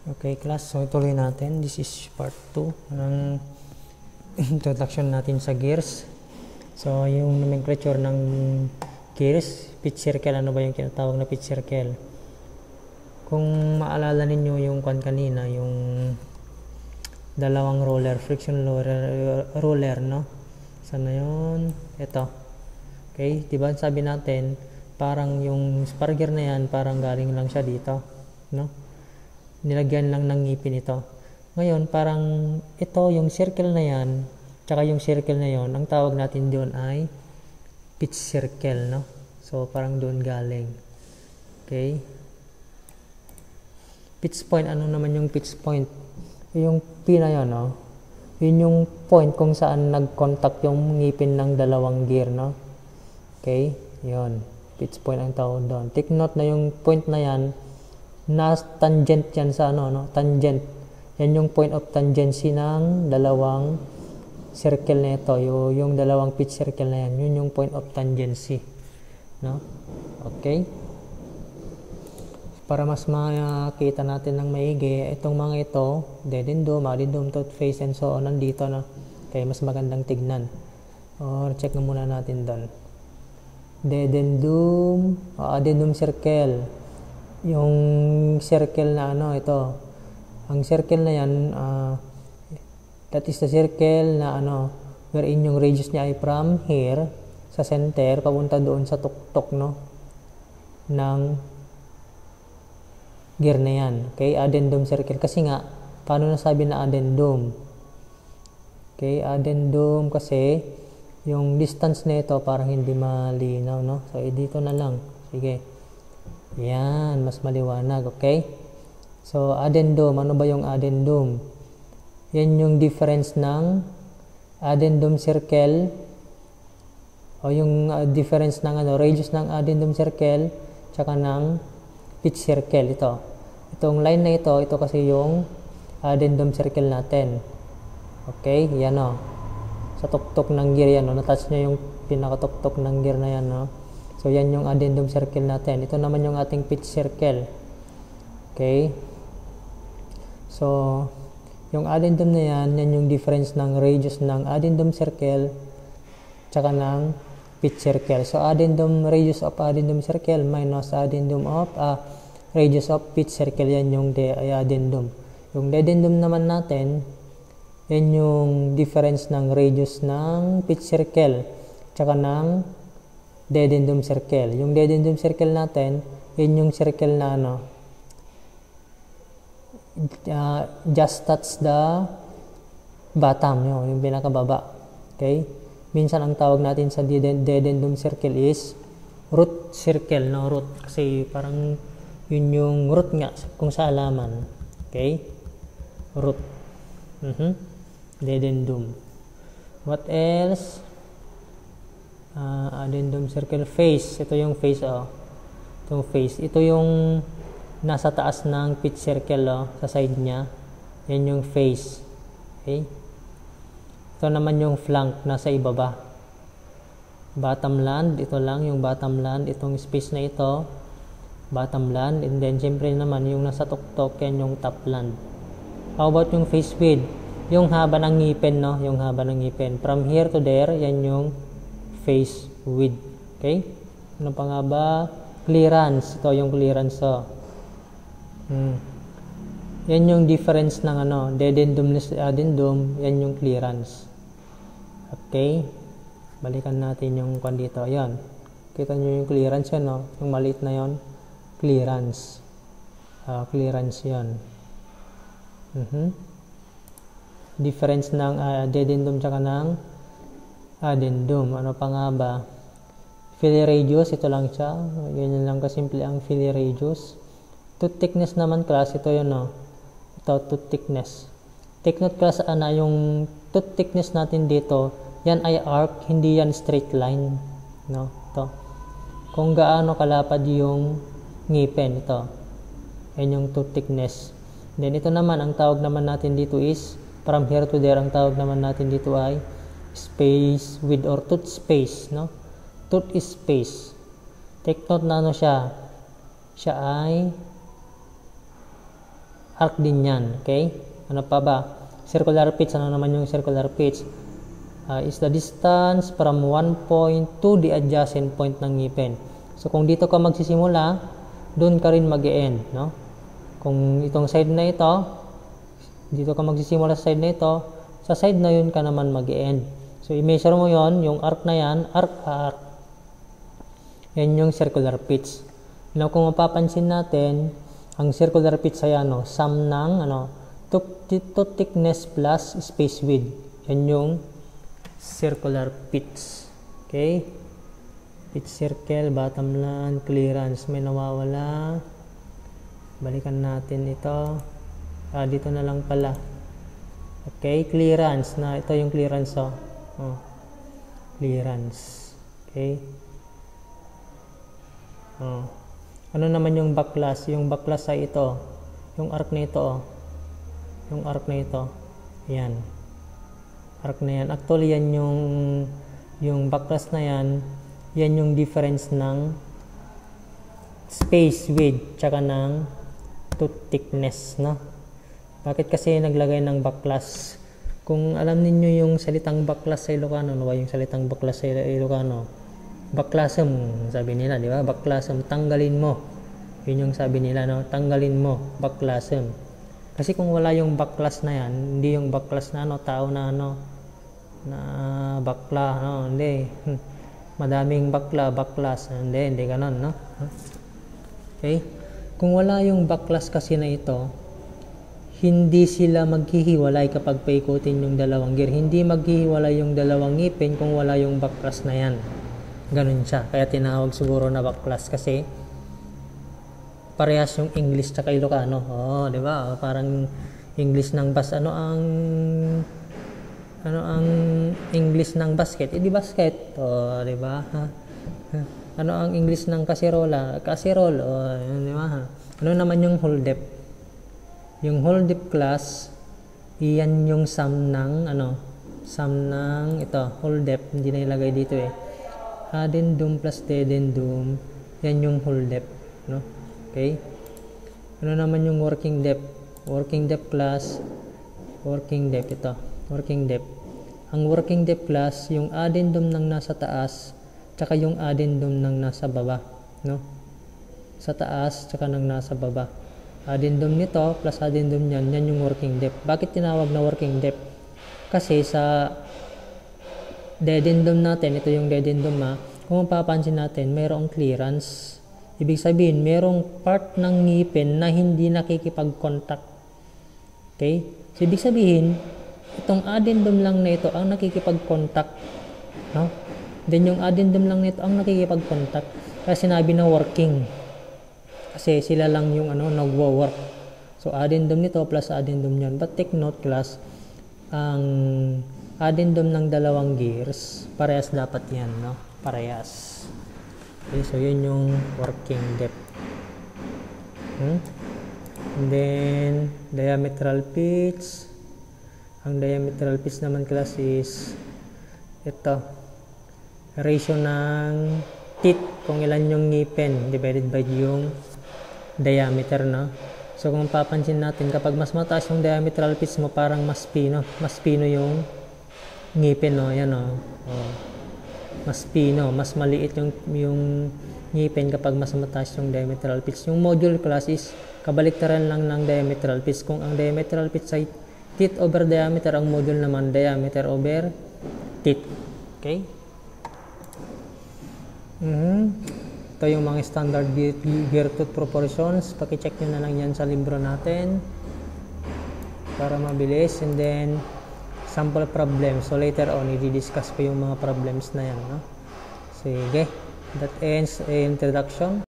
Okay class, so ituloy natin. This is part 2 ng introduction natin sa gears. So yung nomenclature ng gears, pitch circle, ano ba yung kinatawag na pitch circle? Kung maalala ninyo yung kanina, yung dalawang roller, friction roller, no? Sana yun? Ito. Okay, diba sabi natin, parang yung spar gear na yan, parang galing lang siya dito, no? Nilagyan lang ng ngipin ito. Ngayon, parang ito, yung circle na yan, tsaka yung circle na yon, ang tawag natin doon ay pitch circle, no? So, parang doon galing. Okay? Pitch point, ano naman yung pitch point? Yung P na yun, no? Yun yung point kung saan nag-contact yung ngipin ng dalawang gear, no? Okay? Yun. Pitch point ang tawag doon. Take note na yung point na yan, na tangent yan sa ano, no? Tangent. Yan yung point of tangency ng dalawang circle na ito. Yung dalawang pitch circle na yan. Yun yung point of tangency. No? Okay? Para mas makita natin ng maigi, itong mga ito, addendum, tooth face, and so on, nandito, no? Kaya mas magandang tignan. Or check na muna natin doon. Addendum circle. Yung circle na ano, ito. Ang circle na yan, that is the circle na ano, wherein yung radius niya ay from here, sa center, papunta doon sa tuktok, no? Ng gear na yan. Okay, addendum circle. Kasi nga, paano nasabi na addendum? Okay, addendum kasi, yung distance na ito parang hindi malinaw, no? So, dito na lang. Sige. Yan, mas maliwanag, okay? So, addendum, ano ba yung addendum? Yan yung difference ng addendum circle o yung difference ng ano, radius ng addendum circle tsaka ng pitch circle, ito. Itong line na ito kasi yung addendum circle natin. Okay, yan o. Sa tuktok ng gear yan, no? Natouch nyo yung pinakatuktok ng gear na yan, no? So, yan yung addendum circle natin. Ito naman yung ating pitch circle. Okay? So, yung addendum na yan, yan yung difference ng radius ng addendum circle tsaka ng pitch circle. So, radius of addendum circle minus radius of pitch circle, yan yung addendum. Yung dedendum naman natin, yan yung difference ng radius ng pitch circle tsaka ng dedendum circle. Yung dedendum circle natin, yun yung circle na ano, just touch the bottom, yung pinakababa. Okay? Minsan ang tawag natin sa dedendum circle is root circle, no? Root. Kasi parang yun yung root nga kung sa halaman. Okay? Root. Dedendum. What else? Addendum circle face. Ito yung face, oh. Itong face. Ito yung nasa taas ng pitch circle, oh, sa side niya. Yan yung face. Okay? Ito naman yung flank, nasa ibaba. Bottom land, ito lang yung bottom land. Itong space na ito, bottom land. And then, syempre naman, yung nasa tuktok, yan yung top land. How about yung face width? Yung haba ng ngipin, no? Yung haba ng ngipin. From here to there, yan yung face width. Okay? Ano pa nga ba? Clearance. Ito yung clearance. So. Yan yung difference ng ano, dedendum, addendum. Yan yung clearance. Okay? Balikan natin yung kwan dito. Ayan. Kita nyo yung clearance yan, no? Yung maliit na yon, clearance. Clearance yan. Difference ng dedendum tsaka ng addendum. Ano pa nga ba? Fillet radius, ito lang siya. Ganyan lang kasimple ang fillet radius. Tooth thickness naman, class, ito yun, no? Ito, tooth thickness. Take note, class, yung tooth thickness natin dito, yan ay arc, hindi yan straight line, no? Ito. Kung gaano kalapad yung ngipin, ito. Yan yung tooth thickness. Then, ito naman, ang tawag naman natin dito is, from here to there, ang tawag naman natin dito ay space width or tooth space, no? Tooth is space. Take note na ano siya. Siya ay arc din yan. Okay? Ano pa ba? Circular pitch. Ano naman yung circular pitch? Is the distance from one point to the adjacent point ng ngipin. So, kung dito ka magsisimula, doon ka rin mag-e-end, no? Kung itong side na ito, dito ka magsisimula sa side na ito, sa side na yun ka naman mag-e-end. So, i-measure mo yon, yung arc na yan, arc. Yan yung circular pitch. Now, kung mapapansin natin, ang circular pitch ay sum ng tooth thickness plus space width. Yan yung circular pitch. Okay? Pitch circle, bottom line, clearance. May nawawala. Balikan natin ito. Dito na lang pala. Okay, clearance. Ito yung clearance. Clearance. Okay. Ano naman yung backlash? Yung backlash ay ito. Yung arc na ito. Yung arc na ito. Yan. Arc na yan. Actually, yan yung backlash na yan. Yan yung difference ng space width tsaka ng tooth thickness, no? Bakit kasi naglagay ng backlash? Kung alam niyo yung salitang backlash sa Ilocano, ano ba yung salitang backlash sa Ilocano? Backlasm, sabi nila, di ba? Backlasm, tanggalin mo. Yun yung sabi nila, no? Tanggalin mo, backlasm. Kasi kung wala yung backlash na yan, hindi yung backlash na tao na na bakla, hindi. Madaming backlash, hindi ganon, no? Okay? Kung wala yung backlash kasi na ito, hindi sila maghihiwalay kapag paikutin yung dalawang gear. Hindi maghihiwalay yung dalawang ngipin kung wala yung backlash na yan. Ganun siya. Kaya tinawag siguro na backlash kasi parehas yung English tsaka Ilocano. Di ba? Parang English ng ano ang English ng basket? Di basket. Di ba? Ano ang English ng kaserola? Kaserol. Di ba? Ano naman yung whole depth? Yung whole depth class, iyan yung sum ng sum ng ito, whole depth. Hindi na ilagay dito addendum plus dedendum, yan yung whole depth, no? Okay? Ano naman yung working depth? Working depth class, working depth ito, working depth. Ang working depth class, yung addendum ng nasa taas, tsaka yung addendum ng nasa baba, no? Sa taas, tsaka ng nasa baba. Addendum nito plus addendum niyan, yan yung working depth. Bakit tinawag na working depth? Kasi sa dedendum natin, ito yung dedendum kung mapapansin natin, mayroong clearance. Ibig sabihin, mayroong part ng ngipin na hindi nakikipag-contact. Okay? So, ibig sabihin, itong addendum lang na ito ang nakikipag-contact. No? Then, yung addendum lang na ito ang nakikipag-contact. Kaya sinabi na working. Kasi sila lang yung nagwo-work. So, addendum nito plus addendum yan. But take note, class, ang addendum ng dalawang gears, parehas dapat yan, no? Parehas. Okay, so yun yung working depth. And then, diametral pitch. Ang diametral pitch naman, class, is ito. Ratio ng teeth, kung ilan yung ngipin, divided by yung diameter, no? So, kung papansin natin, kapag mas mataas yung diametral pitch mo, parang mas pino yung ngipin, no? Yan, no? Mas pino, mas maliit yung ngipin kapag mas mataas yung diametral pitch. Yung module class is kabaliktaran lang ng diametral pitch. Kung ang diametral pitch ay teeth over diameter, ang module naman diameter over teeth. Okay? Ito yung mga standard gear tooth proportions. Paki-check nyo na lang yan sa libro natin para mabilis. And then, sample problems. So, later on, i-discuss ko yung mga problems na yan. No? Sige. That ends the introduction.